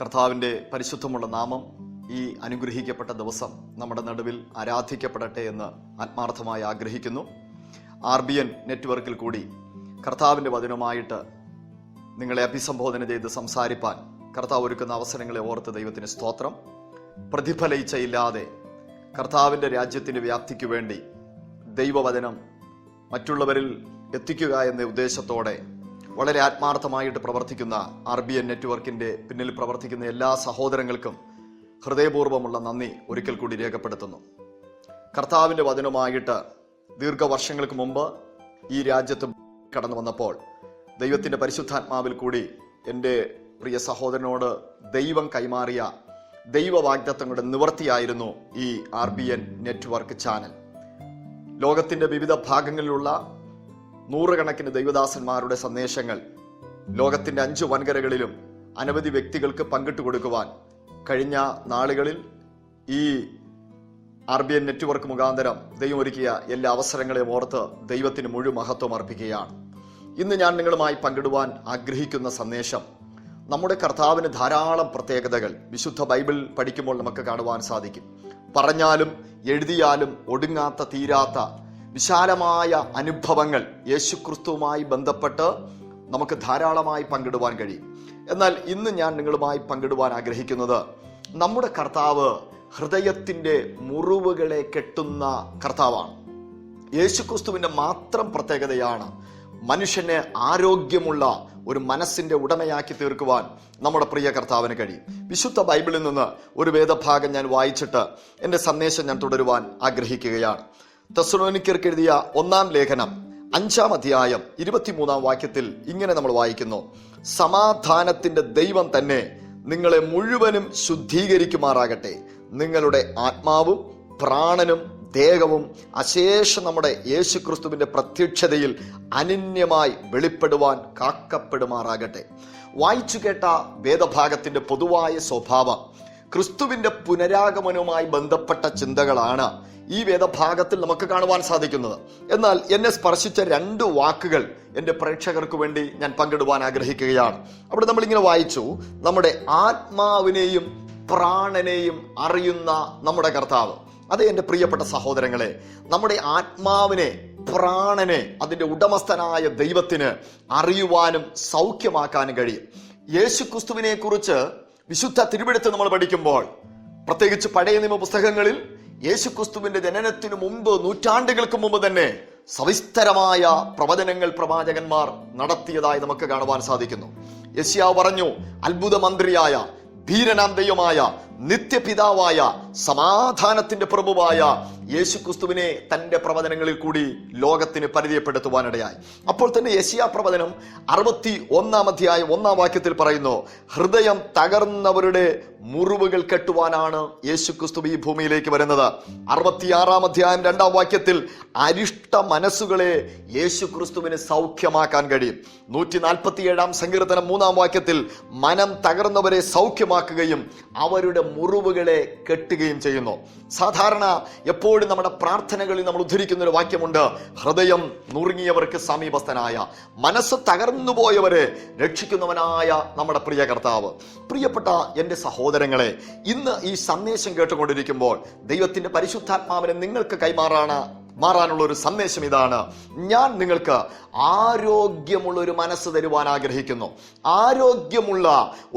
കർത്താവിൻ്റെ പരിശുദ്ധമുള്ള നാമം ഈ അനുഗ്രഹിക്കപ്പെട്ട ദിവസം നമ്മുടെ നടുവിൽ ആരാധിക്കപ്പെടട്ടെ എന്ന് ആത്മാർത്ഥമായി ആഗ്രഹിക്കുന്നു. RBN നെറ്റ്വർക്കിൽ കൂടി കർത്താവിൻ്റെ വചനമായിട്ട് നിങ്ങളെ അഭിസംബോധന ചെയ്ത് സംസാരിപ്പാൻ കർത്താവ് ഒരുക്കുന്ന അവസരങ്ങളെ ഓർത്ത് ദൈവത്തിന് സ്തോത്രം. പ്രതിഫല ഇച്ഛയില്ലാതെ കർത്താവിൻ്റെ രാജ്യത്തിൻ്റെ വ്യാപ്തിക്ക് വേണ്ടി ദൈവവചനം മറ്റുള്ളവരിൽ എത്തിക്കുക എന്ന ഉദ്ദേശത്തോടെ വളരെ ആത്മാർത്ഥമായിട്ട് പ്രവർത്തിക്കുന്ന RBN നെറ്റ്വർക്കിൻ്റെ പിന്നിൽ പ്രവർത്തിക്കുന്ന എല്ലാ സഹോദരങ്ങൾക്കും ഹൃദയപൂർവ്വമുള്ള നന്ദി ഒരിക്കൽ കൂടി രേഖപ്പെടുത്തുന്നു. കർത്താവിൻ്റെ വചനമായിട്ട് ദീർഘവർഷങ്ങൾക്ക് മുമ്പ് ഈ രാജ്യത്ത് കടന്നു വന്നപ്പോൾ ദൈവത്തിൻ്റെ പരിശുദ്ധാത്മാവിൽ കൂടി എൻ്റെ പ്രിയ സഹോദരനോട് ദൈവം കൈമാറിയ ദൈവവാഗ്ദത്തങ്ങളുടെ നിവർത്തിയായിരുന്നു ഈ RBN നെറ്റ്വർക്ക് ചാനൽ. ലോകത്തിൻ്റെ വിവിധ ഭാഗങ്ങളിലുള്ള നൂറുകണക്കിന് ദൈവദാസന്മാരുടെ സന്ദേശങ്ങൾ ലോകത്തിൻ്റെ 5 വൻകരകളിലും അനവധി വ്യക്തികൾക്ക് പങ്കിട്ടു കൊടുക്കുവാൻ കഴിഞ്ഞ നാളുകളിൽ ഈ RBN നെറ്റ്വർക്ക് മുഖാന്തരം ദൈവം ഒരുക്കിയ എല്ലാ അവസരങ്ങളെയും ഓർത്ത് ദൈവത്തിന് മുഴുവൻ മഹത്വം അർപ്പിക്കുകയാണ്. ഇന്ന് ഞാൻ നിങ്ങളുമായി പങ്കിടുവാൻ ആഗ്രഹിക്കുന്ന സന്ദേശം, നമ്മുടെ കർത്താവിന് ധാരാളം പ്രത്യേകതകൾ വിശുദ്ധ ബൈബിൾ പഠിക്കുമ്പോൾ നമുക്ക് കാണുവാൻ സാധിക്കും. പറഞ്ഞാലും എഴുതിയാലും ഒടുങ്ങാത്ത തീരാത്ത വിശാലമായ അനുഭവങ്ങൾ യേശുക്രിസ്തുവുമായി ബന്ധപ്പെട്ട് നമുക്ക് ധാരാളമായി പങ്കിടുവാൻ കഴിയും. എന്നാൽ ഇന്ന് ഞാൻ നിങ്ങളുമായി പങ്കിടുവാൻ ആഗ്രഹിക്കുന്നത്, നമ്മുടെ കർത്താവ് ഹൃദയത്തിൻ്റെ മുറിവുകളെ കെട്ടുന്ന കർത്താവാണ്. യേശുക്രിസ്തുവിൻ്റെ മാത്രം പ്രത്യേകതയാണ് മനുഷ്യനെ ആരോഗ്യമുള്ള ഒരു മനസ്സിൻ്റെ ഉടമയാക്കി തീർക്കുവാൻ നമ്മുടെ പ്രിയ കർത്താവിന് കഴിയും. വിശുദ്ധ ബൈബിളിൽ നിന്ന് ഒരു വേദഭാഗം ഞാൻ വായിച്ചിട്ട് എൻ്റെ സന്ദേശം ഞാൻ തുടരുവാൻ ആഗ്രഹിക്കുകയാണ്. തെസ്സലോനിക്കർക്ക് എഴുതിയ 1-ാം ലേഖനം 5-ാം അധ്യായം 23-ാം വാക്യത്തിൽ ഇങ്ങനെ നമ്മൾ വായിക്കുന്നു: സമാധാനത്തിന്റെ ദൈവം തന്നെ നിങ്ങളെ മുഴുവനും ശുദ്ധീകരിക്കുമാറാകട്ടെ. നിങ്ങളുടെ ആത്മാവും പ്രാണനും ദേഹവും അശേഷം നമ്മുടെ യേശുക്രിസ്തുവിന്റെ പ്രത്യക്ഷതയിൽ അനന്യമായി വെളിപ്പെടുവാൻ കാക്കപ്പെടുമാറാകട്ടെ. വായിച്ചു കേട്ട വേദഭാഗത്തിന്റെ പൊതുവായ സ്വഭാവം ക്രിസ്തുവിന്റെ പുനരാഗമനവുമായി ബന്ധപ്പെട്ട ചിന്തകളാണ് ഈ വേദഭാഗത്തിൽ നമുക്ക് കാണുവാൻ സാധിക്കുന്നത്. എന്നാൽ എന്നെ സ്പർശിച്ച 2 വാക്കുകൾ എൻ്റെ പ്രേക്ഷകർക്ക് വേണ്ടി ഞാൻ പങ്കിടുവാൻ ആഗ്രഹിക്കുകയാണ്. അവിടെ നമ്മളിങ്ങനെ വായിച്ചു: നമ്മുടെ ആത്മാവിനെയും പ്രാണനെയും അറിയുന്ന നമ്മുടെ കർത്താവ്. അതെ എൻ്റെ പ്രിയപ്പെട്ട സഹോദരങ്ങളെ, നമ്മുടെ ആത്മാവിനെ, പ്രാണനെ അതിൻ്റെ ഉടമസ്ഥനായ ദൈവത്തിന് അറിയുവാനും സൗഖ്യമാക്കാനും കഴിയും. യേശുക്രിസ്തുവിനെ കുറിച്ച് വിശുദ്ധ തിരുവെഴുത്ത് നമ്മൾ പഠിക്കുമ്പോൾ, പ്രത്യേകിച്ച് പഴയ നിയമ പുസ്തകങ്ങളിൽ യേശുക്രിസ്തുവിന്റെ ജനനത്തിനു മുമ്പ്, നൂറ്റാണ്ടുകൾക്ക് മുമ്പ് തന്നെ സവിസ്തരമായ പ്രവചനങ്ങൾ പ്രവാചകന്മാർ നടത്തിയതായി നമുക്ക് കാണുവാൻ സാധിക്കുന്നു. യെശയ്യാവ് പറഞ്ഞു, അത്ഭുത മന്ത്രിയായ, ധീരനാം ദൈവമായ, നിത്യപിതാവായ, സമാധാനത്തിന്റെ പ്രഭുവായ യേശുക്രിസ്തുവിനെ തന്റെ പ്രവചനങ്ങളിൽ കൂടി ലോകത്തിന് പരിചയപ്പെടുത്തുവാനിടയായി. അപ്പോൾ തന്നെ യെശയ്യാ പ്രവചനം 61-ാം അധ്യായം 1-ാം വാക്യത്തിൽ പറയുന്നു: ഹൃദയം തകർന്നവരുടെ മുറിവുകൾ കെട്ടുവാനാണ് യേശുക്രിസ്തു ഈ ഭൂമിയിലേക്ക് വരുന്നത്. 66-ാം അധ്യായം 2-ാം വാക്യത്തിൽ അരിഷ്ട മനസ്സുകളെ യേശുക്രിസ്തുവിന് സൗഖ്യമാക്കാൻ കഴിയും. 147-ാം സങ്കീർത്തനം 3-ാം വാക്യത്തിൽ മനം തകർന്നവരെ സൗഖ്യമാക്കുകയും അവരുടെ മുറിവുകളെ കെട്ടുകയും ചെയ്യുന്നു. സാധാരണ എപ്പോഴും നമ്മുടെ പ്രാർത്ഥനകളിൽ നമ്മൾ ഉദ്ധരിക്കുന്ന ഒരു വാക്യമുണ്ട്: ഹൃദയം നുറുങ്ങിയവർക്ക് സമീപസ്ഥനായ, മനസ്സ് തകർന്നുപോയവരെ രക്ഷിക്കുന്നവനായ നമ്മുടെ പ്രിയ കർത്താവ്. പ്രിയപ്പെട്ട എൻ്റെ സഹോദരങ്ങളെ, ഇന്ന് ഈ സന്ദേശം കേട്ടുകൊണ്ടിരിക്കുമ്പോൾ ദൈവത്തിന്റെ പരിശുദ്ധാത്മാവിനെ നിങ്ങൾക്ക് മാറാനുള്ള ഒരു സന്ദേശം ഇതാണ്: ഞാൻ നിങ്ങൾക്ക് ആരോഗ്യമുള്ള ഒരു മനസ്സ് തരുവാൻ ആഗ്രഹിക്കുന്നു. ആരോഗ്യമുള്ള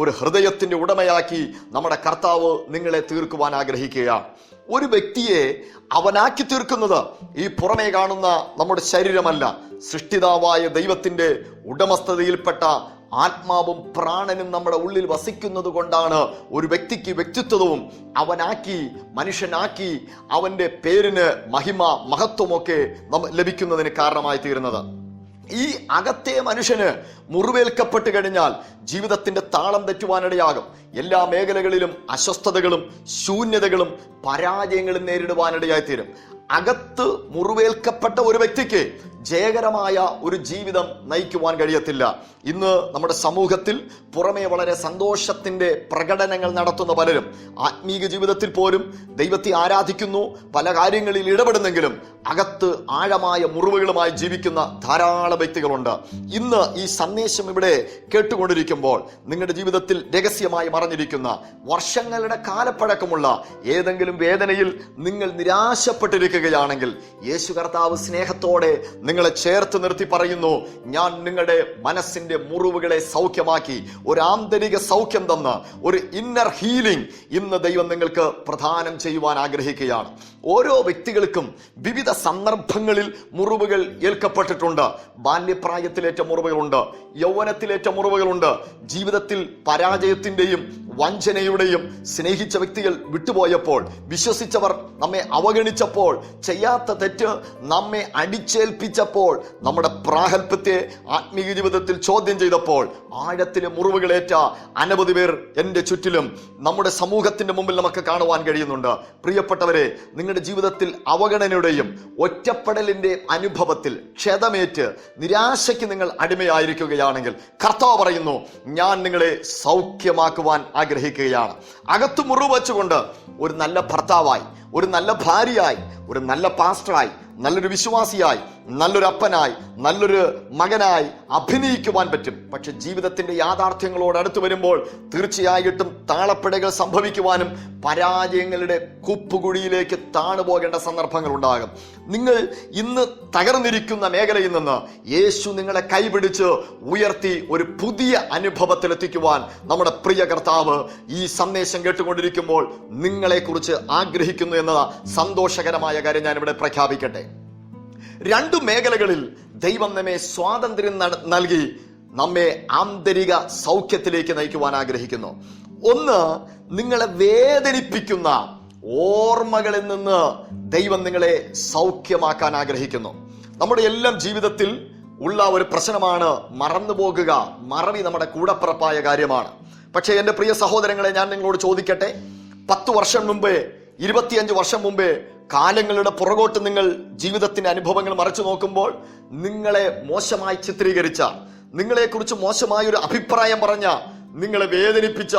ഒരു ഹൃദയത്തിന്റെ ഉടമയാക്കി നമ്മുടെ കർത്താവ് നിങ്ങളെ തീർക്കുവാൻ ആഗ്രഹിക്കുകയാണ്. ഒരു വ്യക്തിയെ അവനാക്കി തീർക്കുന്നത് ഈ പുറമേ കാണുന്ന നമ്മുടെ ശരീരമല്ല, സൃഷ്ടിതാവായ ദൈവത്തിന്റെ ഉടമസ്ഥതയിൽപ്പെട്ട ആത്മാവും പ്രാണനും നമ്മുടെ ഉള്ളിൽ വസിക്കുന്നത് കൊണ്ടാണ് ഒരു വ്യക്തിക്ക് വ്യക്തിത്വവും അവനാക്കി, മനുഷ്യനാക്കി, അവന്റെ പേരിന് മഹിമ, മഹത്വമൊക്കെ ലഭിക്കുന്നതിന് കാരണമായി തീരുന്നത്. ഈ അകത്തെ മനുഷ്യന് മുറിവേൽക്കപ്പെട്ട് കഴിഞ്ഞാൽ ജീവിതത്തിന്റെ താളം തെറ്റുവാനിടയാകും. എല്ലാ മേഖലകളിലും അസ്വസ്ഥതകളും ശൂന്യതകളും പരാജയങ്ങളും നേരിടുവാനിടയായി തീരും. അകത്ത് മുറിവേൽക്കപ്പെട്ട ഒരു വ്യക്തിക്ക് ജയകരമായ ഒരു ജീവിതം നയിക്കുവാൻ കഴിയത്തില്ല. ഇന്ന് നമ്മുടെ സമൂഹത്തിൽ പുറമേ വളരെ സന്തോഷത്തിന്റെ പ്രകടനങ്ങൾ നടത്തുന്ന പലരും ആത്മീക ജീവിതത്തിൽ പോലും ദൈവത്തെ ആരാധിക്കുന്നു, പല കാര്യങ്ങളിൽ ഇടപെടുന്നെങ്കിലും അകത്ത് ആഴമായ മുറിവുകളുമായി ജീവിക്കുന്ന ധാരാളം വ്യക്തികളുണ്ട്. ഇന്ന് ഈ സന്ദേശം ഇവിടെ കേട്ടുകൊണ്ടിരിക്കുമ്പോൾ നിങ്ങളുടെ ജീവിതത്തിൽ രഹസ്യമായി മറഞ്ഞിരിക്കുന്ന വർഷങ്ങളുടെ കാലപ്പഴക്കമുള്ള ഏതെങ്കിലും വേദനയിൽ നിങ്ങൾ നിരാശപ്പെട്ടിരിക്കുകയാണെങ്കിൽ യേശു കർത്താവ് സ്നേഹത്തോടെ നിങ്ങളെ ചേർത്ത് നിർത്തി പറയുന്നു, ഞാൻ നിങ്ങളുടെ മനസ്സിന്റെ മുറിവുകളെ സൗഖ്യമാക്കി ഒരു ആന്തരിക സൗഖ്യം തന്ന് ഒരു ഇന്നർ ഹീലിംഗ് ഇന്ന് ദൈവം നിങ്ങൾക്ക് പ്രദാനം ചെയ്യുവാൻ ആഗ്രഹിക്കുകയാണ്. ഓരോ വ്യക്തികൾക്കും വിവിധ സന്ദർഭങ്ങളിൽ മുറിവുകൾ ഏൽക്കപ്പെട്ടിട്ടുണ്ട്. ബാല്യപ്രായത്തിലേറ്റ മുറിവുകളുണ്ട്, യൗവനത്തിലേറ്റ മുറിവുകളുണ്ട്, ജീവിതത്തിൽ പരാജയത്തിന്റെയും വഞ്ചനയുടെയും സ്നേഹിച്ച വ്യക്തികൾ വിട്ടുപോയപ്പോൾ, വിശ്വസിച്ചവർ നമ്മെ അവഗണിച്ചപ്പോൾ, ചെയ്യാത്ത തെറ്റ് നമ്മെ അടിച്ചേൽപ്പിച്ചപ്പോൾ, നമ്മുടെ പ്രാഗൽഭ്യത്തെ ആത്മീയ ജീവിതത്തിൽ ചോദ്യം ചെയ്തപ്പോൾ ആഴത്തിലെ മുറിവുകളേറ്റ അനവധി പേർ എൻ്റെ ചുറ്റിലും നമ്മുടെ സമൂഹത്തിന്റെ മുമ്പിൽ നമുക്ക് കാണുവാൻ കഴിയുന്നുണ്ട്. പ്രിയപ്പെട്ടവരെ, നിങ്ങളുടെ ജീവിതത്തിൽ അവഗണനയുടെയും ഒറ്റപ്പെടലിന്റെ അനുഭവത്തിൽ ക്ഷതമേറ്റ് നിരാശയ്ക്ക് നിങ്ങൾ അടിമയായിരിക്കുകയാണെങ്കിൽ കർത്താവ് പറയുന്നു, ഞാൻ നിങ്ങളെ സൗഖ്യമാക്കുവാൻ ആഗ്രഹിക്കുകയാണ്. അകത്തു മുറിവ് വെച്ചുകൊണ്ട് ഒരു നല്ല ഭർത്താവായി, ഒരു നല്ല ഭാര്യയായി, ഒരു നല്ല പാസ്റ്ററായി, നല്ലൊരു വിശ്വാസിയായി, നല്ലൊരു അപ്പനായി, നല്ലൊരു മകനായി അഭിനയിക്കുവാൻ പറ്റും. പക്ഷെ ജീവിതത്തിന്റെ യാഥാർത്ഥ്യങ്ങളോട് അടുത്ത് വരുമ്പോൾ തീർച്ചയായിട്ടും താളപ്പിഴകൾ സംഭവിക്കുവാനും പരാജയങ്ങളുടെ കുപ്പുകുഴിയിലേക്ക് താണുപോകേണ്ട സന്ദർഭങ്ങൾ ഉണ്ടാകും. നിങ്ങൾ ഇന്ന് തകർന്നിരിക്കുന്ന മേഖലയിൽ നിന്ന് യേശു നിങ്ങളെ കൈപിടിച്ച് ഉയർത്തി ഒരു പുതിയ അനുഭവത്തിലെത്തിക്കുവാൻ നമ്മുടെ പ്രിയ കർത്താവ് ഈ സന്ദേശം കേട്ടുകൊണ്ടിരിക്കുമ്പോൾ നിങ്ങളെക്കുറിച്ച് ആഗ്രഹിക്കുന്നു എന്ന സന്തോഷകരമായ കാര്യം ഞാൻ ഇവിടെ പ്രഖ്യാപിക്കട്ടെ. രണ്ടു മേഖലകളിൽ ദൈവം നമ്മെ സ്വാതന്ത്ര്യം നൽകി നമ്മെ ആന്തരിക സൗഖ്യത്തിലേക്ക് നയിക്കുവാൻ ആഗ്രഹിക്കുന്നു. ഒന്ന്, നിങ്ങളെ വേദനിപ്പിക്കുന്ന ഓർമ്മകളിൽ നിന്ന് ദൈവം നിങ്ങളെ സൗഖ്യമാക്കാൻ ആഗ്രഹിക്കുന്നു. നമ്മുടെ എല്ലാം ജീവിതത്തിൽ ഉള്ള ഒരു പ്രശ്നമാണ് മറന്നുപോകുക. മറവി നമ്മുടെ കൂടപ്പിറപ്പായ കാര്യമാണ്. പക്ഷേ എൻ്റെ പ്രിയ സഹോദരങ്ങളെ, ഞാൻ നിങ്ങളോട് ചോദിക്കട്ടെ, 10 വർഷം മുമ്പേ, 25 വർഷം മുമ്പേ, കാലങ്ങളുടെ പുറകോട്ട് നിങ്ങൾ ജീവിതത്തിന്റെ അനുഭവങ്ങൾ മറച്ചു നോക്കുമ്പോൾ നിങ്ങളെ മോശമായി ചിത്രീകരിച്ച, നിങ്ങളെക്കുറിച്ച് മോശമായ ഒരു അഭിപ്രായം പറഞ്ഞ, നിങ്ങളെ വേദനിപ്പിച്ച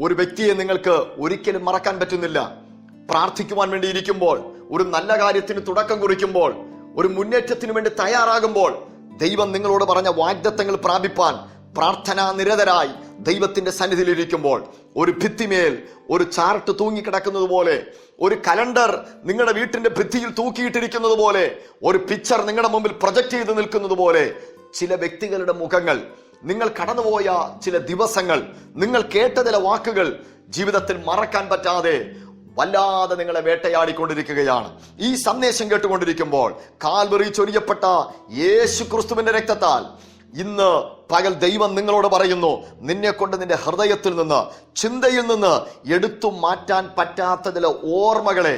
ഒരു വ്യക്തിയെ നിങ്ങൾക്ക് ഒരിക്കലും മറക്കാൻ പറ്റുന്നില്ല. പ്രാർത്ഥിക്കുവാൻ വേണ്ടി ഇരിക്കുമ്പോൾ, ഒരു നല്ല കാര്യത്തിന് തുടക്കം കുറിക്കുമ്പോൾ, ഒരു മുന്നേറ്റത്തിന് വേണ്ടി തയ്യാറാകുമ്പോൾ ദൈവം നിങ്ങളോട് പറഞ്ഞ വാഗ്ദത്തങ്ങൾ പ്രാപിപ്പാൻ പ്രാർത്ഥനാ നിരതരായി ദൈവത്തിന്റെ സന്നിധിയിലിരിക്കുമ്പോൾ ഒരു ഭിത്തിമേൽ ഒരു ചാർട്ട് തൂങ്ങിക്കിടക്കുന്നത് പോലെ, ഒരു കലണ്ടർ നിങ്ങളുടെ വീട്ടിന്റെ ഭിത്തിയിൽ തൂക്കിയിട്ടിരിക്കുന്നത് പോലെ, ഒരു പിക്ചർ നിങ്ങളുടെ മുമ്പിൽ പ്രൊജക്ട് ചെയ്ത് നിൽക്കുന്നത് പോലെ ചില വ്യക്തികളുടെ മുഖങ്ങൾ, നിങ്ങൾ കടന്നുപോയ ചില ദിവസങ്ങൾ, നിങ്ങൾ കേട്ട ചില വാക്കുകൾ ജീവിതത്തിൽ മറക്കാൻ പറ്റാതെ വല്ലാതെ നിങ്ങളെ വേട്ടയാടിക്കൊണ്ടിരിക്കുകയാണ്. ഈ സന്ദേശം കേട്ടുകൊണ്ടിരിക്കുമ്പോൾ കാൽവറി ചൊരിയപ്പെട്ട യേശു ക്രിസ്തുവിന്റെ രക്തത്താൽ ഇന്ന് പകൽ ദൈവം നിങ്ങളോട് പറയുന്നു, നിന്നെ കൊണ്ട് നിന്റെ ഹൃദയത്തിൽ നിന്ന്, ചിന്തയിൽ നിന്ന് എടുത്തു മാറ്റാൻ പറ്റാത്ത ചില ഓർമ്മകളെ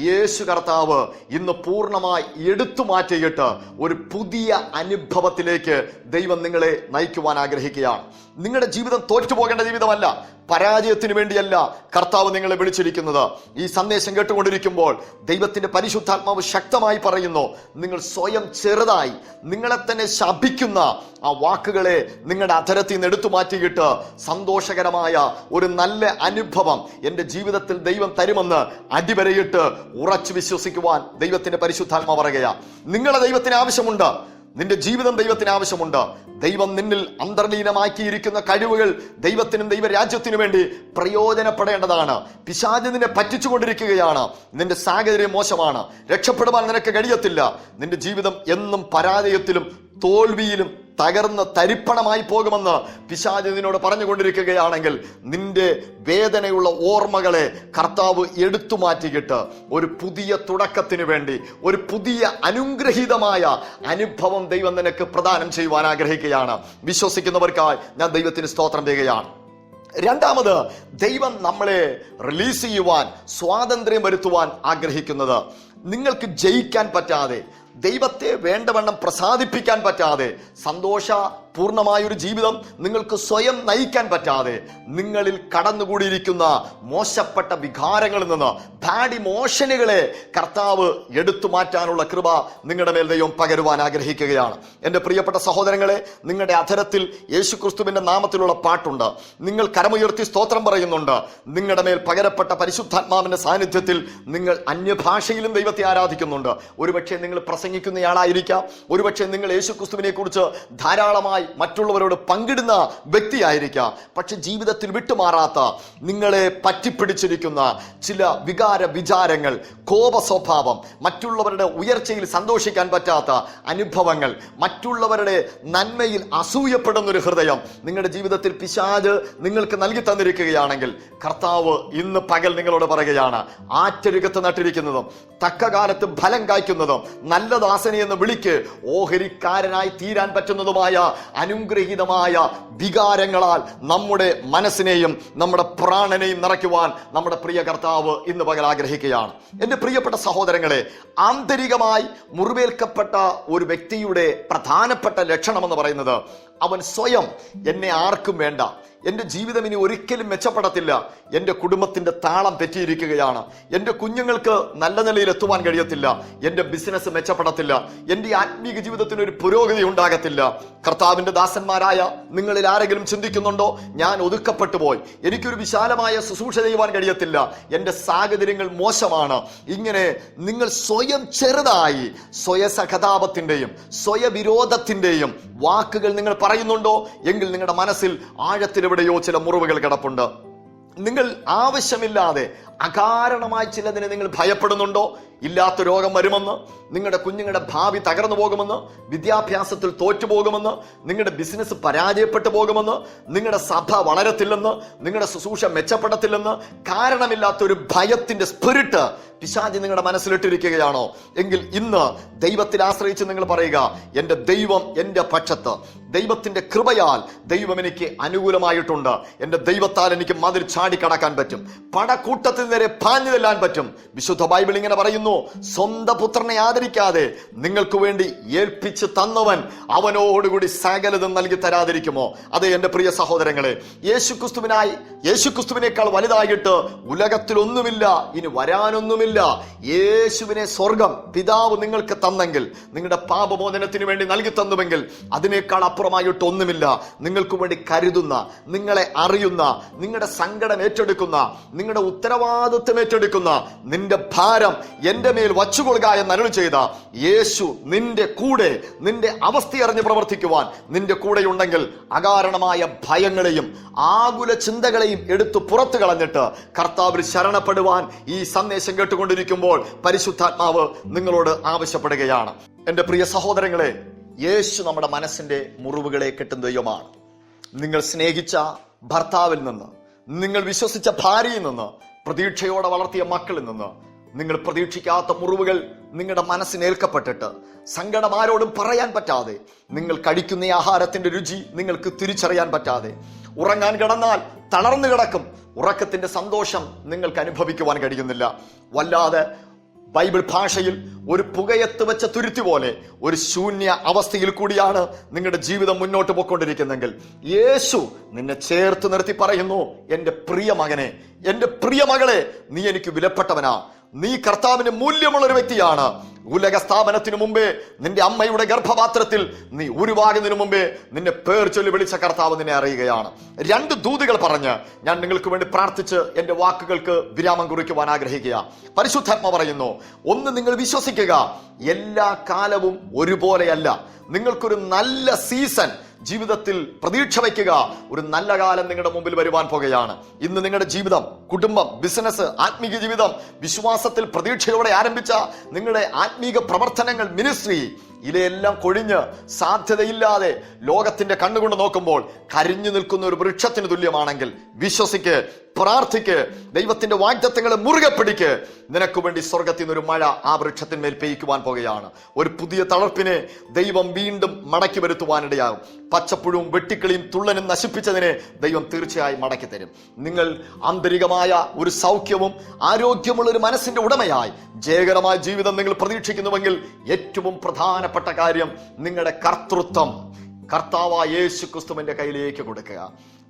യേശു കർത്താവ് ഇന്ന് പൂർണ്ണമായി എടുത്തു മാറ്റിയിട്ട് ഒരു പുതിയ അനുഭവത്തിലേക്ക് ദൈവം നിങ്ങളെ നയിക്കുവാൻ ആഗ്രഹിക്കുകയാണ്. നിങ്ങളുടെ ജീവിതം തോറ്റുപോകേണ്ട ജീവിതമല്ല, പരാജയത്തിന് വേണ്ടിയല്ല കർത്താവ് നിങ്ങളെ വിളിച്ചിരിക്കുന്നത്. ഈ സന്ദേശം കേട്ടുകൊണ്ടിരിക്കുമ്പോൾ ദൈവത്തിന്റെ പരിശുദ്ധാത്മാവ് ശക്തമായി പറയുന്നു, നിങ്ങൾ സ്വയം ചെറുതായി നിങ്ങളെ തന്നെ ശപിക്കുന്ന ആ വാക്കുകളെ നിങ്ങളുടെ അധരത്തിൽ നിന്ന് എടുത്തു മാറ്റിയിട്ട് സന്തോഷകരമായ ഒരു നല്ല അനുഭവം എൻ്റെ ജീവിതത്തിൽ ദൈവം തരുമെന്ന് അടിവരയിട്ട് ഉറച്ചു വിശ്വസിക്കുവാൻ ദൈവത്തിന്റെ പരിശുദ്ധാത്മാവ് പറയുകയാണ്. നിങ്ങളെ ദൈവത്തിന് ആവശ്യമുണ്ട്, നിന്റെ ജീവിതം ദൈവത്തിന് ആവശ്യമുണ്ട്. ദൈവം നിന്നിൽ അന്തർലീനമാക്കിയിരിക്കുന്ന കഴിവുകൾ ദൈവത്തിനും ദൈവരാജ്യത്തിനു വേണ്ടി പ്രയോജനപ്പെടേണ്ടതാണ്. പിശാച് നിന്നെ പറ്റിച്ചുകൊണ്ടിരിക്കുകയാണ്. നിന്റെ സാഹചര്യം മോശമാണ്, രക്ഷപ്പെടുവാൻ നിനക്ക് കഴിയത്തില്ല. നിന്റെ ജീവിതം എന്നും പരാജയത്തിലും തോൽവിയിലും തകർന്ന് തരിപ്പണമായി പോകുമെന്ന് പിശാച് നിന്നോട് പറഞ്ഞുകൊണ്ടിരിക്കുകയാണെങ്കിൽ നിന്റെ വേദനയുള്ള ഓർമ്മകളെ കർത്താവ് എടുത്തു മാറ്റിയിട്ട് ഒരു പുതിയ തുടക്കത്തിന് വേണ്ടി, ഒരു പുതിയ അനുഗ്രഹീതമായ അനുഭവം ദൈവം നിനക്ക് പ്രദാനം ചെയ്യുവാൻ ആഗ്രഹിക്കുകയാണ്. വിശ്വസിക്കുന്നവർക്കായി ഞാൻ ദൈവത്തിന് സ്തോത്രം ചെയ്യുകയാണ്. രണ്ടാമത്, ദൈവം നമ്മളെ റിലീസ് ചെയ്യുവാൻ, സ്വാതന്ത്ര്യം വരുത്തുവാൻ ആഗ്രഹിക്കുന്നത്, നിങ്ങൾക്ക് ജയിക്കാൻ പറ്റാതെ, ദൈവത്തെ വേണ്ടവണ്ണം പ്രസാദിപ്പിക്കാൻ പറ്റാതെ, സന്തോഷപൂർണമായൊരു ജീവിതം നിങ്ങൾക്ക് സ്വയം നയിക്കാൻ പറ്റാതെ നിങ്ങളിൽ കടന്നുകൂടിയിരിക്കുന്ന മോശപ്പെട്ട വികാരങ്ങളിൽ നിന്ന്, ബാഡ് ഇമോഷനുകളെ കർത്താവ് എടുത്തു മാറ്റാനുള്ള കൃപ നിങ്ങളുടെ മേൽ ദൈവം പകരുവാൻ ആഗ്രഹിക്കുകയാണ്. എൻ്റെ പ്രിയപ്പെട്ട സഹോദരങ്ങളെ, നിങ്ങളുടെ അധരത്തിൽ യേശു ക്രിസ്തുവിന്റെ നാമത്തിലുള്ള പാട്ടുണ്ട്, നിങ്ങൾ കരമുയർത്തി സ്തോത്രം പറയുന്നുണ്ട്, നിങ്ങളുടെ മേൽ പകരപ്പെട്ട പരിശുദ്ധാത്മാവിന്റെ സാന്നിധ്യത്തിൽ നിങ്ങൾ അന്യഭാഷയിലും ദൈവത്തെ ആരാധിക്കുന്നുണ്ട്. ഒരുപക്ഷെ നിങ്ങൾ പ്രസംഗിക്കുന്നയാളായിരിക്കാം, ഒരുപക്ഷെ നിങ്ങൾ യേശു ക്രിസ്തുവിനെ കുറിച്ച് ധാരാളമായി ആത്മാർത്ഥമായി മറ്റുള്ളവരോട് പങ്കിടുന്ന വ്യക്തിയായിരിക്കാം. പക്ഷെ ജീവിതത്തിൽ വിട്ടുമാറാത്ത, നിങ്ങളെ പറ്റിപ്പിടിച്ചിരിക്കുന്ന ചില വിചാരങ്ങൾ, കോപ സ്വഭാവം, മറ്റുള്ളവരുടെ ഉയർച്ചയിൽ സന്തോഷിക്കാൻ പറ്റാത്ത അനുഭവങ്ങൾ, മറ്റുള്ളവരുടെ നന്മയിൽ അസൂയപ്പെടുന്ന ഒരു ഹൃദയം നിങ്ങളുടെ ജീവിതത്തിൽ പിശാച് നിങ്ങൾക്ക് നൽകി തന്നിരിക്കുകയാണെങ്കിൽ, കർത്താവ് ഇന്ന് പകൽ നിങ്ങളോട് പറയുകയാണ്, ആറ്റരുകത്ത് നട്ടിരിക്കുന്നതും തക്ക കാലത്ത് ഫലം കായ്ക്കുന്നതും നല്ല ദാസനെ എന്ന് വിളിക്ക് ഓഹരിക്കാരനായി തീരാൻ പറ്റുന്നതുമായ അനുഗ്രഹീതമായ വികാരങ്ങളാൽ നമ്മുടെ മനസ്സിനെയും നമ്മുടെ പ്രാണനെയും നിറയ്ക്കുവാൻ നമ്മുടെ പ്രിയ കർത്താവ് ഇന്ന് പകൽ ആഗ്രഹിക്കുകയാണ്. എന്റെ പ്രിയപ്പെട്ട സഹോദരങ്ങളെ, ആന്തരികമായി മുറിവേൽക്കപ്പെട്ട ഒരു വ്യക്തിയുടെ പ്രധാനപ്പെട്ട ലക്ഷണമെന്ന് പറയുന്നത്, അവൻ സ്വയം എന്നെ ആർക്കും വേണ്ട, എൻ്റെ ജീവിതം ഇനി ഒരിക്കലും മെച്ചപ്പെടത്തില്ല, എൻ്റെ കുടുംബത്തിന്റെ താളം തെറ്റിയിരിക്കുകയാണ്, എൻ്റെ കുഞ്ഞുങ്ങൾക്ക് നല്ല നിലയിൽ എത്തുവാൻ കഴിയത്തില്ല, എൻ്റെ ബിസിനസ് മെച്ചപ്പെടത്തില്ല, എൻ്റെ ആത്മീക ജീവിതത്തിന് ഒരു പുരോഗതി ഉണ്ടാകത്തില്ല. കർത്താവിന്റെ ദാസന്മാരായ നിങ്ങളിൽ ആരെങ്കിലും ചിന്തിക്കുന്നുണ്ടോ, ഞാൻ ഒതുക്കപ്പെട്ടു പോയി, എനിക്കൊരു വിശാലമായ ശുശ്രൂഷ ചെയ്യുവാൻ കഴിയത്തില്ല, എൻ്റെ സാഹചര്യങ്ങൾ മോശമാണ്, ഇങ്ങനെ നിങ്ങൾ സ്വയം ചെറുതായി സ്വയസഹതാപത്തിന്റെയും സ്വയവിരോധത്തിന്റെയും വാക്കുകൾ നിങ്ങൾ പറയുന്നുണ്ടോ എങ്കിൽ നിങ്ങളുടെ മനസ്സിൽ ആഴത്തിലെവിടെയോ ചില മുറിവുകൾ കിടപ്പുണ്ട്. നിങ്ങൾ ആവശ്യമില്ലാതെ അകാരണമായി ചിലതിനെ നിങ്ങൾ ഭയപ്പെടുന്നുണ്ടോ? ഇല്ലാത്ത രോഗം വരുമെന്ന്, നിങ്ങളുടെ കുഞ്ഞുങ്ങളുടെ ഭാവി തകർന്നു പോകുമെന്ന്, വിദ്യാഭ്യാസത്തിൽ തോറ്റുപോകുമെന്ന്, നിങ്ങളുടെ ബിസിനസ് പരാജയപ്പെട്ടു പോകുമെന്ന്, നിങ്ങളുടെ സഭ വളരത്തില്ലെന്ന്, നിങ്ങളുടെ ശുശ്രൂഷ മെച്ചപ്പെടത്തില്ലെന്ന് കാരണമില്ലാത്തൊരു ഭയത്തിന്റെ സ്പിരിറ്റ് പിശാചി നിങ്ങളുടെ മനസ്സിലിട്ടിരിക്കുകയാണോ? എങ്കിൽ ഇന്ന് ദൈവത്തിൽ ആശ്രയിച്ച് നിങ്ങൾ പറയുക, എൻ്റെ ദൈവം എൻ്റെ പക്ഷത്ത്, ദൈവത്തിന്റെ കൃപയാൽ ദൈവം എനിക്ക് അനുകൂലമായിട്ടുണ്ട്, എൻ്റെ ദൈവത്താൽ എനിക്ക് മതിൽ ചാടിക്കടക്കാൻ പറ്റും, പടക്കൂട്ടത്തിൽ നേരെ പാഞ്ഞു ചെല്ലാൻ പറ്റും. വിശുദ്ധ ബൈബിൾ ഇങ്ങനെ പറയുന്നു, സ്വന്തം പുത്രനെ ആദരിക്കാതെ നിങ്ങൾക്ക് വേണ്ടി ഏൽപ്പിച്ച് തന്നവൻ അവനോടുകൂടി സകലതും നൽകി തരാതിരിക്കുമോ? അതെ എൻ്റെ പ്രിയ സഹോദരങ്ങളെ, യേശുക്രിസ്തുവിനേക്കാൾ വലുതായിട്ട് ഉലകത്തിലൊന്നുമില്ല, ഇനി വരാനൊന്നുമില്ല. യേശുവിനെ സ്വർഗം പിതാവ് നിങ്ങൾക്ക് തന്നെങ്കിൽ, നിങ്ങളുടെ പാപമോചനത്തിന് വേണ്ടി നൽകി തന്നുവെങ്കിൽ അതിനേക്കാൾ അപ്പുറമായിട്ട് ഒന്നുമില്ല. നിങ്ങൾക്ക് വേണ്ടി കരുതുന്ന, നിങ്ങളെ അറിയുന്ന, നിങ്ങളുടെ സങ്കടം ഏറ്റെടുക്കുന്ന, നിങ്ങളുടെ ഉത്തരവാദിത്വം ഏറ്റെടുക്കുന്ന, നിന്റെ ഭാരം എന്റെ മേൽ വച്ചുകൊള്ളുക എന്ന് അരുളി ചെയ്ത യേശു നിന്റെ കൂടെ, നിന്റെ അവസ്ഥയറിഞ്ഞ് പ്രവർത്തിക്കുവാൻ നിന്റെ കൂടെയുണ്ടെങ്കിൽ അകാരണമായ ഭയങ്ങളെയും ആകുല ചിന്തകളെയും എടുത്തു പുറത്തു കളഞ്ഞിട്ട് കർത്താവിൽ ശരണപ്പെടുവാൻ ഈ സന്ദേശം കേട്ടുകൊണ്ടിരിക്കുമ്പോൾ പരിശുദ്ധാത്മാവ് നിങ്ങളോട് ആവശ്യപ്പെടുകയാണ്. എന്റെ പ്രിയ സഹോദരങ്ങളെ, യേശു നമ്മുടെ മനസ്സിന്റെ മുറിവുകളെ കെട്ടുന്ന ദൈവമാണ്. നിങ്ങൾ സ്നേഹിച്ച ഭർത്താവിൽ നിന്ന്, നിങ്ങൾ വിശ്വസിച്ച ഭാര്യയിൽ നിന്ന്, പ്രതീക്ഷയോടെ വളർത്തിയ മക്കളിൽ നിന്ന് നിങ്ങൾ പ്രതീക്ഷിക്കാത്ത മുറിവുകൾ നിങ്ങളുടെ മനസ്സിനേൽക്കപ്പെട്ടിട്ട് സങ്കടം ആരോടും പറയാൻ പറ്റാതെ, നിങ്ങൾ കഴിക്കുന്ന ആഹാരത്തിന്റെ രുചി നിങ്ങൾക്ക് തിരിച്ചറിയാൻ പറ്റാതെ, ഉറങ്ങാൻ കിടന്നാൽ തളർന്നു കിടക്കും, ഉറക്കത്തിന്റെ സന്തോഷം നിങ്ങൾക്ക് അനുഭവിക്കുവാൻ കഴിയുന്നില്ല. വല്ലാതെ ബൈബിൾ ഭാഷയിൽ ഒരു പുകയത്ത് വെച്ച തുരുത്തി പോലെ ഒരു ശൂന്യ അവസ്ഥയിൽ കൂടിയാണ് നിങ്ങളുടെ ജീവിതം മുന്നോട്ട് പോയിക്കൊണ്ടിരിക്കുന്നെങ്കിൽ യേശു നിന്നെ ചേർത്ത് നിർത്തി പറയുന്നു, എൻ്റെ പ്രിയ മകനെ, എൻ്റെ പ്രിയ മകളെ, നീ എനിക്ക് വിലപ്പെട്ടവനാ, നീ കർത്താവിന് മൂല്യമുള്ള ഒരു വ്യക്തിയാണ്. ഉലക സ്ഥാപനത്തിനു മുമ്പേ നിന്റെ അമ്മയുടെ ഗർഭപാത്രത്തിൽ നീ ഉരുവാകുന്നതിനു മുമ്പേ നിന്നെ പേർ ചൊല്ലി വിളിച്ച കർത്താവ് നിന്നെ അറിയുകയാണ്. 2 ദൂതുകൾ പറഞ്ഞ് ഞാൻ നിങ്ങൾക്ക് വേണ്ടി പ്രാർത്ഥിച്ച് എന്റെ വാക്കുകൾക്ക് വിരാമം കുറിക്കുവാൻ ആഗ്രഹിക്കുക. പരിശുദ്ധാത്മ പറയുന്നു, ഒന്ന്, നിങ്ങൾ വിശ്വസിക്കുക, എല്ലാ കാലവും ഒരുപോലെയല്ല. നിങ്ങൾക്കൊരു നല്ല സീസൺ ജീവിതത്തിൽ പ്രതീക്ഷ വയ്ക്കുക. ഒരു നല്ല കാലം നിങ്ങളുടെ മുമ്പിൽ വരുവാൻ പോകുകയാണ്. ഇന്ന് നിങ്ങളുടെ ജീവിതം, കുടുംബം, ബിസിനസ്, ആത്മീക ജീവിതം, വിശ്വാസത്തിൽ പ്രതീക്ഷയോടെ ആരംഭിച്ച നിങ്ങളുടെ ആത്മീക പ്രവർത്തനങ്ങൾ, മിനിസ്ട്രി, ഇവയെല്ലാം കൊഴിഞ്ഞ് സാധ്യതയില്ലാതെ ലോകത്തിന്റെ കണ്ണുകൊണ്ട് നോക്കുമ്പോൾ കരിഞ്ഞു നിൽക്കുന്ന ഒരു വൃക്ഷത്തിന് തുല്യമാണെങ്കിൽ വിശ്വസിക്ക്, പ്രാർത്ഥിക്ക്, ദൈവത്തിന്റെ വാഗ്ദത്തങ്ങളെ മുറുകെ പിടിക്ക്. നിനക്ക് വേണ്ടി സ്വർഗത്തിൽ നിന്നൊരു മഴ ആ വൃക്ഷത്തിന്മേൽ പെയ്യ്ക്കുവാൻ പോകുകയാണ്. ഒരു പുതിയ തളർപ്പിനെ ദൈവം വീണ്ടും മടക്കി വരുത്തുവാനിടയാകും. പച്ചപ്പുഴും വെട്ടിക്കിളിയും തുള്ളനും നശിപ്പിച്ചതിനെ ദൈവം തീർച്ചയായും മടക്കി തരും. നിങ്ങൾ ആന്തരികമായ ഒരു സൗഖ്യവും ആരോഗ്യമുള്ള ഒരു മനസ്സിന്റെ ഉടമയായി ജയകരമായ ജീവിതം നിങ്ങൾ പ്രതീക്ഷിക്കുന്നുവെങ്കിൽ ഏറ്റവും പ്രധാനപ്പെട്ട കാര്യം നിങ്ങളുടെ കർത്തൃത്വം കർത്താവായ യേശു ക്രിസ്തുവിന്റെ കയ്യിലേക്ക് കൊടുക്കുക.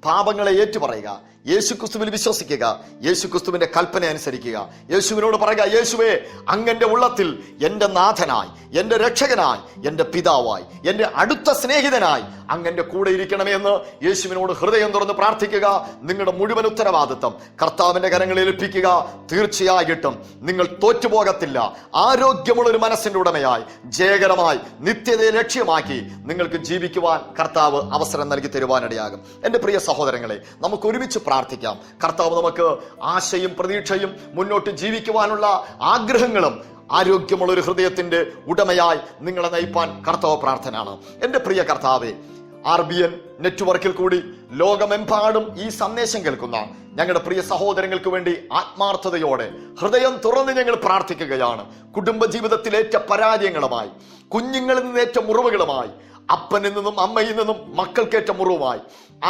പാപങ്ങളെ ഏറ്റുപറയുക. യേശുക്രിസ്തുവിൽ വിശ്വസിക്കുക, യേശുക്രിസ്തുവിന്റെ കൽപ്പന അനുസരിക്കുക. യേശുവിനോട് പറയുക, യേശുവേ, അങ്ങന്റെ ഉള്ളത്തിൽ എൻ്റെ നാഥനായി, എൻ്റെ രക്ഷകനായി, എൻ്റെ പിതാവായി, എൻ്റെ അടുത്ത സ്നേഹിതനായി അങ്ങന്റെ കൂടെ ഇരിക്കണമേ എന്ന് യേശുവിനോട് ഹൃദയം തുറന്ന് പ്രാർത്ഥിക്കുക. നിങ്ങളുടെ മുഴുവൻ ഉത്തരവാദിത്വം കർത്താവിന്റെ കരങ്ങളിൽ ഏൽപ്പിക്കുക. തീർച്ചയായിട്ടും നിങ്ങൾ തോറ്റുപോകത്തില്ല. ആരോഗ്യമുള്ളൊരു മനസ്സിന്റെ ഉടമയായി, ജയകരമായി, നിത്യതയെ ലക്ഷ്യമാക്കി നിങ്ങൾക്ക് ജീവിക്കുവാൻ കർത്താവ് അവസരം നൽകി തരുവാനിടയാകും. എൻ്റെ പ്രിയ സഹോദരങ്ങളെ, നമുക്ക് ഒരുമിച്ച് പ്രാർത്ഥിക്കാം. കർത്താവ് നമുക്ക് ആശയും പ്രതീക്ഷയും മുന്നോട്ട് ജീവിക്കുവാനുള്ള ആഗ്രഹങ്ങളും ആരോഗ്യമുള്ള ഒരു ഹൃദയത്തിന്റെ ഉടമയായി നിങ്ങളെ നയിപ്പാൻ കർത്താവ് പ്രാർത്ഥനയാണ്. എൻ്റെ പ്രിയ കർത്താവേ, RBN നെറ്റ്വർക്കിൽ കൂടി ലോകമെമ്പാടും ഈ സന്ദേശം കേൾക്കുന്ന ഞങ്ങളുടെ പ്രിയ സഹോദരങ്ങൾക്ക് വേണ്ടി ആത്മാർത്ഥതയോടെ ഹൃദയം തുറന്ന് ഞങ്ങൾ പ്രാർത്ഥിക്കുകയാണ്. കുടുംബജീവിതത്തിലേറ്റ പരാജയങ്ങളുമായി, കുഞ്ഞുങ്ങളിൽ നിന്നേറ്റ മുറിവുകളുമായി, അപ്പനിൽ നിന്നും അമ്മയിൽ നിന്നും മക്കൾക്കേറ്റ മുറിവുമായി,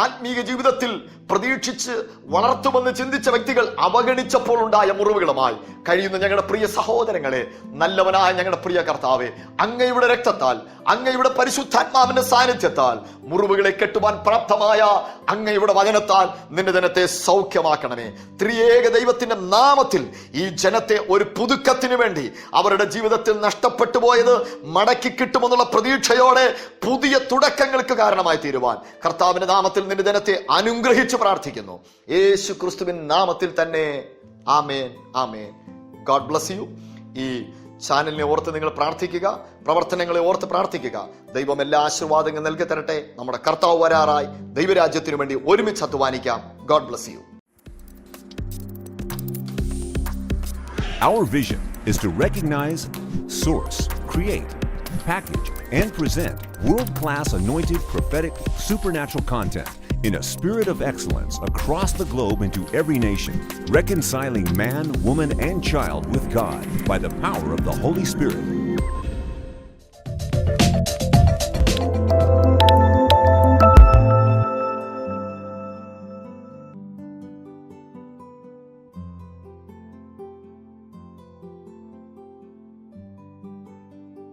ആത്മീയ ജീവിതത്തിൽ പ്രതീക്ഷിച്ച് വളർത്തുമെന്ന് ചിന്തിച്ച വ്യക്തികൾ അവഗണിച്ചപ്പോൾ ഉണ്ടായ മുറിവുകളുമായി കഴിയുന്ന ഞങ്ങളുടെ പ്രിയ സഹോദരങ്ങളെ, നല്ലവനായ ഞങ്ങളുടെ പ്രിയ കർത്താവെ, അങ്ങയുടെ രക്തത്താൽ, അങ്ങയുടെ പരിശുദ്ധാത്മാവിന്റെ സാന്നിധ്യത്താൽ മുറിവുകളെ കെട്ടുവാൻ പ്രാപ്തമായ അങ്ങയുടെ വചനത്താൽ നിന്റെ ജനത്തെ സൗഖ്യമാക്കണമേ. ത്രിയേക ദൈവത്തിന്റെ നാമത്തിൽ ഈ ജനത്തെ ഒരു പുതുക്കത്തിന് വേണ്ടി അവരുടെ ജീവിതത്തിൽ നഷ്ടപ്പെട്ടു പോയത് മടക്കി കിട്ടുമെന്നുള്ള പ്രതീക്ഷയോടെ പുതിയ തുടക്കങ്ങൾക്ക് കാരണമായി തീരുവാൻ കർത്താവിന്റെ നാമത്തിൽ നിന്റെ ജനത്തെ അനുഗ്രഹിച്ചു പ്രാർത്ഥിക്കുന്നു. യേശു ക്രിസ്തുവിൻ നാമത്തിൽ തന്നെ. ആമേൻ, ആമേൻ. God bless you. ഈ ചാനലിനെ ഓർത്ത് നിങ്ങൾ പ്രാർത്ഥിക്കുക, പ്രവർത്തനങ്ങളെ ഓർത്ത് പ്രാർത്ഥിക്കുക. ദൈവം എല്ലാ ആശീർവാദങ്ങളും നൽകി തരട്ടെ. നമ്മുടെ കർത്താവ് വരാറായി. ദൈവരാജ്യത്തിനു വേണ്ടി ഒരുമിച്ച് അധ്വാനിക്കാം. God bless you. Our vision is to recognize, source, create, package, and present world-class anointed, prophetic, supernatural content in a spirit of excellence across the globe into every nation, reconciling man, woman, and child with God by the power of the Holy Spirit.